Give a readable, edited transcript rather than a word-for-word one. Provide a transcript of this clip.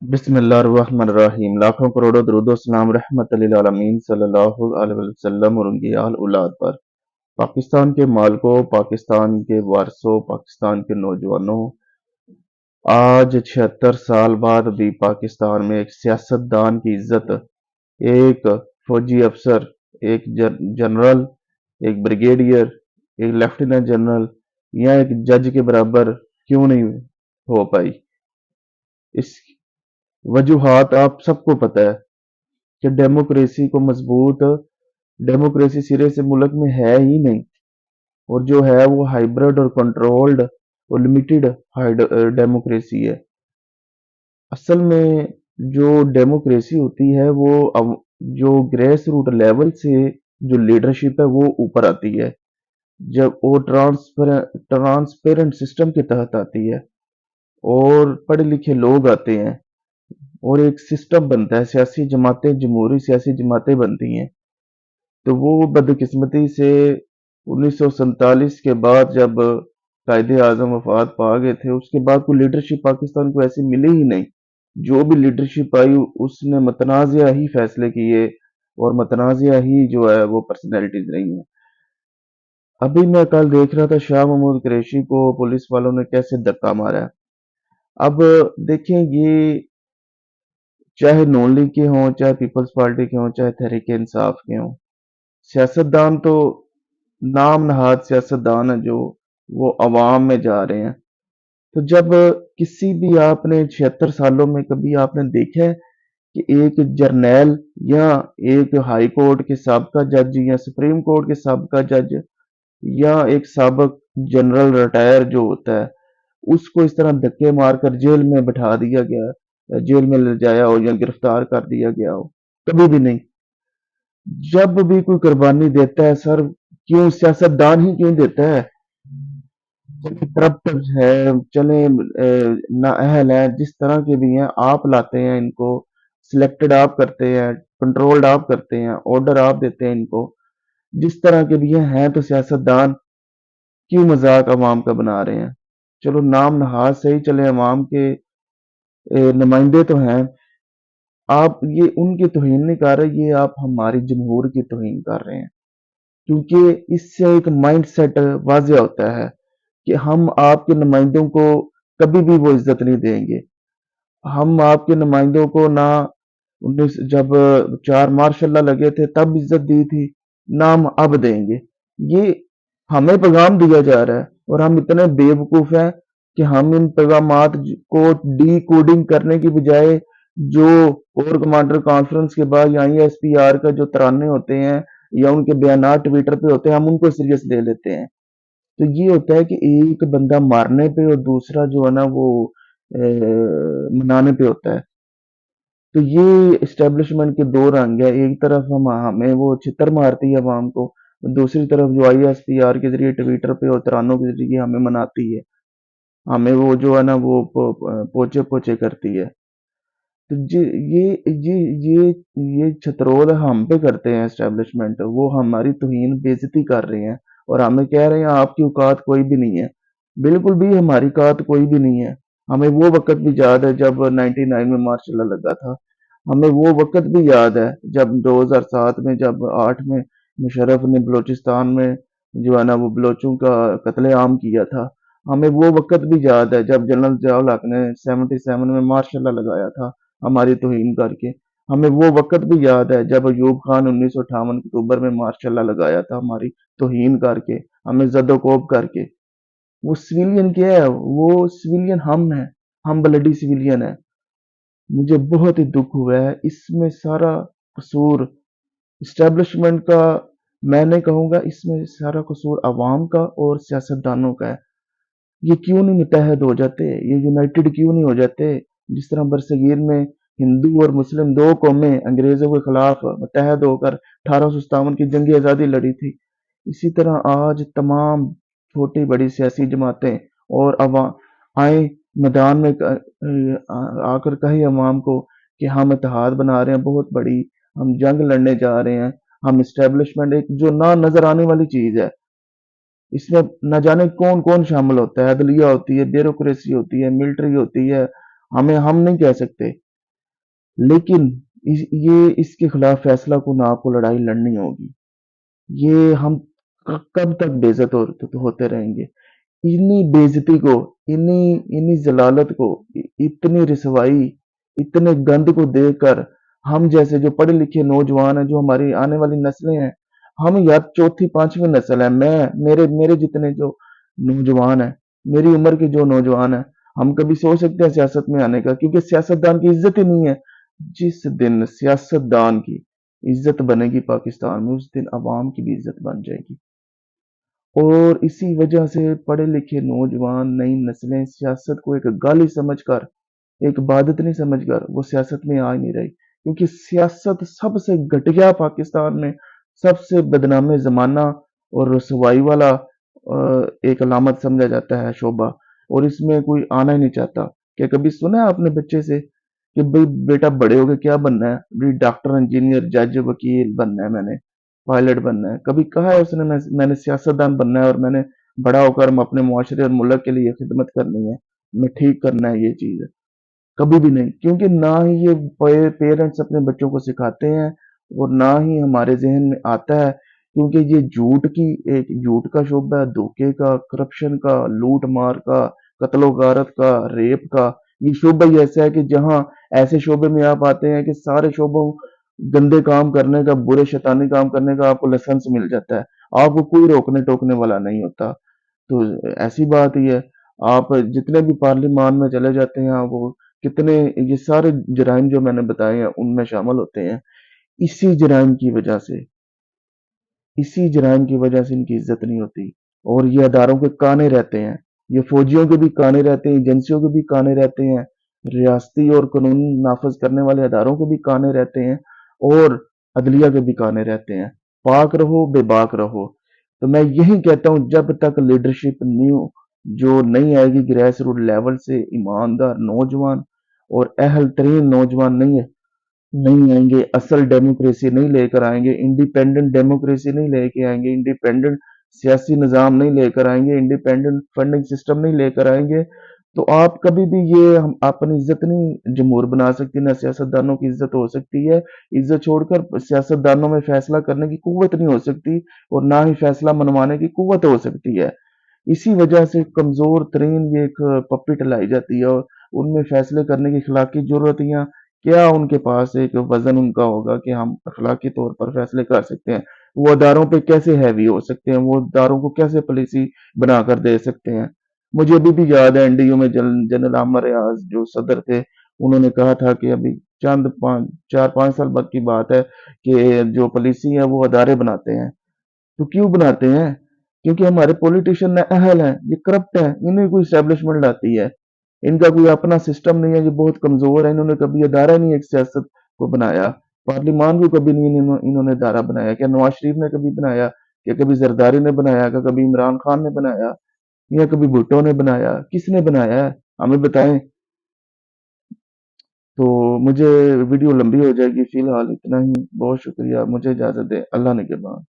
बिस्मिल्लाहिर्रहमानिर्रहीम। लाखों करोड़ों दरूदो सलाम रहमत लिल आलमीन सल्लल्लाहु अलैहि वसल्लम और उनकी आल औलाद पर। पाकिस्तान के मालिकों, पाकिस्तान के वारसों, पाकिस्तान के नौजवानों, आज 76 साल बाद भी पाकिस्तान में एक सियासतदान की इज्जत, एक फौजी अफसर, एक जनरल, एक ब्रिगेडियर, एक लेफ्टिनेंट जनरल या एक जज के बराबर क्यों नहीं हो पाई। इस वजूहात आप सबको पता है कि डेमोक्रेसी को मजबूत, डेमोक्रेसी सिरे से मुल्क में है ही नहीं, और जो है वो हाइब्रिड और कंट्रोल्ड और लिमिटेड डेमोक्रेसी है। असल में जो डेमोक्रेसी होती है वो अब जो ग्रेस रूट लेवल से जो लीडरशिप है वो ऊपर आती है, जब वो ट्रांसपेरेंट सिस्टम के तहत आती है और पढ़े लिखे लोग आते हैं और एक सिस्टम बनता है, सियासी जमातें, जमहूरी सियासी जमातें बनती हैं। तो वो बदकिस्मती से 1947 के बाद जब कायदे आजम वफात पा गए थे, उसके बाद कोई लीडरशिप पाकिस्तान को ऐसी मिली ही नहीं। जो भी लीडरशिप आई उसने मतनाज़िया ही फैसले किए और मतनाज़िया ही जो है वो पर्सनैलिटीज रही हैं। अभी मैं कल देख रहा था शाह महमूद कुरैशी को पुलिस वालों ने कैसे धक्का मारा है। अब देखें, ये चाहे नून लीग के हों, चाहे पीपल्स पार्टी के हों, चाहे तहरीक इंसाफ के हों, सियासतदान तो नाम नहाद सियासतदान है जो वो अवाम में जा रहे हैं। तो जब किसी भी आपने 76 सालों में कभी आपने देखा है कि एक जर्नैल या एक हाई कोर्ट के साबका जज या सुप्रीम कोर्ट के साबका जज या एक साबक जनरल रिटायर जो होता है उसको इस तरह धक्के मारकर जेल में बैठा दिया गया, जेल में ले जाया हो या गिरफ्तार कर दिया गया हो? कभी भी नहीं। जब भी कोई कुर्बानी देता है सर, क्यों सियासतदान ही क्यों देता है? चले करप्ट है, चले नाअहल है, जिस तरह के भी हैं आप लाते हैं इनको, सिलेक्टेड आप करते हैं, कंट्रोल्ड आप करते हैं, ऑर्डर आप देते हैं इनको। जिस तरह के भी हैं तो सियासतदान, क्यों मजाक अवाम का बना रहे हैं? चलो नाम नहाज सही, चले अवाम के नुमाइंदे तो हैं। आप ये उनकी तौहीन नहीं कर रहे, ये आप हमारी जमहूर की तौहीन कर रहे हैं, क्योंकि इससे एक माइंड सेट वाज़ेह होता है कि हम आपके नुमाइंदों को कभी भी वो इज्जत नहीं देंगे। हम आपके नुमाइंदों को ना उन्नीस जब 4 मार्च लगे थे तब इज्जत दी थी, ना हम अब देंगे। ये हमें पैगाम दिया जा रहा है और हम इतने बेवकूफ हैं कि हम इन पैगामात को डी कोडिंग करने की बजाय जो कोर कमांडर कॉन्फ्रेंस के बाद या ISPR का जो तराने होते हैं या उनके बयान ट्विटर पे होते हैं, हम उनको सीरियस ले लेते हैं। तो ये होता है कि एक बंदा मारने पे और दूसरा जो है ना वो मनाने पे होता है। तो ये एस्टेब्लिशमेंट के दो रंग है, एक तरफ हम हमें वो छितर मारती है अवाम को, दूसरी तरफ जो ISPR के जरिए ट्विटर पे और तरानों के जरिए हमें मनाती है, हमें वो जो है ना वो पोचे पोचे करती है। तो ये छतरोल हम पे करते हैं एस्टेब्लिशमेंट, वो हमारी तौहीन बेइज्जती कर रहे हैं और हमें कह रहे हैं आपकी औकात कोई भी नहीं है। बिल्कुल भी हमारी औकात कोई भी नहीं है। हमें वो वक्त भी याद है जब 99 में मार्शल लॉ लगा था। हमें वो वक्त भी याद है जब 2007 में, जब 8 में मुशर्रफ ने बलोचिस्तान में जो है ना वो बलोचों का कत्लेआम किया था। हमें वो वक्त भी याद है जब जनरल ज़ियाउल हक ने 77 में मार्शल लॉ लगाया था हमारी तौहीन करके। हमें वो वक्त भी याद है जब अयूब खान 1958 अक्टूबर में मार्शल लॉ लगाया था हमारी तौहीन करके, हमें ज़दोकोब करके। वो सिविलियन क्या है? वो सिविलियन हम हैं, हम ब्लडी सिविलियन है। मुझे बहुत ही दुख हुआ है, इसमें सारा कसूर इस्टेब्लिशमेंट का, मैं नहीं कहूँगा, इसमें सारा कसूर अवाम का और सियासतदानों का है। ये क्यों नहीं मुत्तहद हो जाते? ये यूनाइटेड क्यों नहीं हो जाते? जिस तरह बरसगीर में हिंदू और मुस्लिम दो कौमें अंग्रेजों के खिलाफ मुत्तहद होकर 1857 की जंग आज़ादी लड़ी थी, इसी तरह आज तमाम छोटी बड़ी सियासी जमातें और आए मैदान में आकर कहे अवाम को कि हम इत्तेहाद बना रहे हैं बहुत बड़ी, हम जंग लड़ने जा रहे हैं, हम इस्टेब्लिशमेंट, एक जो ना नजर आने वाली चीज है, इसमें न जाने कौन कौन शामिल होता है, अदलिया होती है, ब्यूरोक्रेसी होती है, मिलिट्री होती है। हम नहीं कह सकते। لیکن یہ اس کے خلاف فیصلہ کن آپ کو لڑائی لڑنی ہوگی. یہ ہم کب تک بے عزت ہوتے رہیں گے؟ انہی بے عزتی کو، انہی ذلالت کو، اتنی رسوائی، اتنے گند کو دیکھ کر ہم جیسے جو پڑھے لکھے نوجوان ہیں، جو ہماری آنے والی نسلیں ہیں، ہم یا چوتھی پانچویں نسل ہے، میرے جتنے جو نوجوان ہیں، میری عمر کے جو نوجوان ہیں، ہم کبھی سوچ سکتے ہیں سیاست میں آنے کا؟ کیونکہ سیاستدان کی عزت ہی نہیں ہے. جس دن سیاستدان کی عزت بنے گی پاکستان میں، اس دن عوام کی بھی عزت بن جائے گی. اور اسی وجہ سے پڑھے لکھے نوجوان، نئی نسلیں سیاست کو ایک گالی سمجھ کر، ایک عبادت نہیں سمجھ کر وہ سیاست میں آ نہیں رہی. کیونکہ سیاست سب سے گھٹیا پاکستان میں، سب سے بدنام زمانہ اور رسوائی والا ایک علامت سمجھا جاتا ہے شعبہ. اور اس میں کوئی آنا ہی نہیں چاہتا. کہ کبھی سنا ہے آپ نے بچے سے کہ بھئی بیٹا بڑے ہو کے کیا بننا ہے؟ بھی ڈاکٹر، انجینئر، جج، وکیل بننا ہے، میں نے پائلٹ بننا ہے. کبھی کہا ہے اس نے میں نے سیاستدان بننا ہے اور میں نے بڑا ہو کر اپنے معاشرے اور ملک کے لیے خدمت کرنی ہے، میں ٹھیک کرنا ہے یہ چیز ہے؟ کبھی بھی نہیں. کیونکہ نہ ہی یہ پیرنٹس اپنے بچوں کو سکھاتے ہیں اور نہ ہی ہمارے ذہن میں آتا ہے. کیونکہ یہ جھوٹ کا شعبہ ہے، دھوکے کا، کرپشن کا، لوٹ مار کا، قتل و غارت کا، ریپ کا. یہ شعبہ ہی ایسا ہے کہ جہاں ایسے شعبے میں آپ آتے ہیں کہ سارے شعبوں گندے کام کرنے کا، برے شیطانی کام کرنے کا آپ کو لائسنس مل جاتا ہے. آپ کو کوئی روکنے ٹوکنے والا نہیں ہوتا. تو ایسی بات ہی ہے. آپ جتنے بھی پارلیمان میں چلے جاتے ہیں، وہ کتنے یہ سارے جرائم جو میں نے بتائے ہیں ان میں شامل ہوتے ہیں. اسی جرائم کی وجہ سے، اسی جرائم کی وجہ سے ان کی عزت نہیں ہوتی. اور یہ اداروں کے کانے رہتے ہیں. یہ فوجیوں کے بھی کانے رہتے ہیں، ایجنسیوں کے بھی کانے رہتے ہیں، ریاستی اور قانون نافذ کرنے والے اداروں کے بھی کانے رہتے ہیں، اور عدلیہ کے بھی کانے رہتے ہیں. پاک رہو، بے باک رہو. تو میں یہی کہتا ہوں، جب تک لیڈرشپ جو نہیں آئے گی گریس روٹ لیول سے، ایماندار نوجوان اور اہل ترین نوجوان نہیں آئیں گے، اصل ڈیموکریسی نہیں لے کر آئیں گے، انڈیپینڈنٹ ڈیموکریسی نہیں لے کے آئیں گے، انڈیپینڈنٹ سیاسی نظام نہیں لے کر آئیں گے، انڈیپینڈنٹ فنڈنگ سسٹم نہیں لے کر آئیں گے، تو آپ کبھی بھی یہ اپنی عزت نہیں جمہور بنا سکتی. نہ سیاستدانوں کی عزت ہو سکتی ہے. عزت چھوڑ کر سیاستدانوں میں فیصلہ کرنے کی قوت نہیں ہو سکتی، اور نہ ہی فیصلہ منوانے کی قوت ہو سکتی ہے. اسی وجہ سے کمزور ترین یہ ایک پپٹ لائی جاتی ہے، اور ان میں فیصلے کرنے کی اخلاقی ضرورتیاں کیا ان کے پاس ایک وزن ان کا ہوگا کہ ہم اخلاقی طور پر فیصلے کر سکتے ہیں؟ وہ اداروں پہ کیسے ہیوی ہو سکتے ہیں؟ وہ اداروں کو کیسے پالیسی بنا کر دے سکتے ہیں؟ مجھے ابھی بھی یاد ہے این ڈی یو میں جنرل عامر ریاض جو صدر تھے، انہوں نے کہا تھا کہ ابھی چار پانچ سال بعد کی بات ہے کہ جو پالیسی ہے وہ ادارے بناتے ہیں. تو کیوں بناتے ہیں؟ کیونکہ ہمارے پولیٹیشین اہل ہیں، یہ کرپٹ ہیں، انہیں کوئی اسٹیبلشمنٹ آتی ہے. ان کا کوئی اپنا سسٹم نہیں ہے، یہ بہت کمزور ہے. انہوں نے کبھی ادارہ نہیں ایک سیاست کو بنایا. پارلیمان کو کبھی نہیں انہوں نے ادارہ بنایا. کیا نواز شریف نے کبھی بنایا؟ کیا کبھی زرداری نے بنایا؟ کیا کبھی عمران خان نے بنایا؟ یا کبھی بھٹو نے بنایا؟ کس نے بنایا ہے؟ ہمیں بتائیں. تو مجھے ویڈیو لمبی ہو جائے گی، فی الحال اتنا ہی. بہت شکریہ. مجھے اجازت دیں. اللہ نگہبان.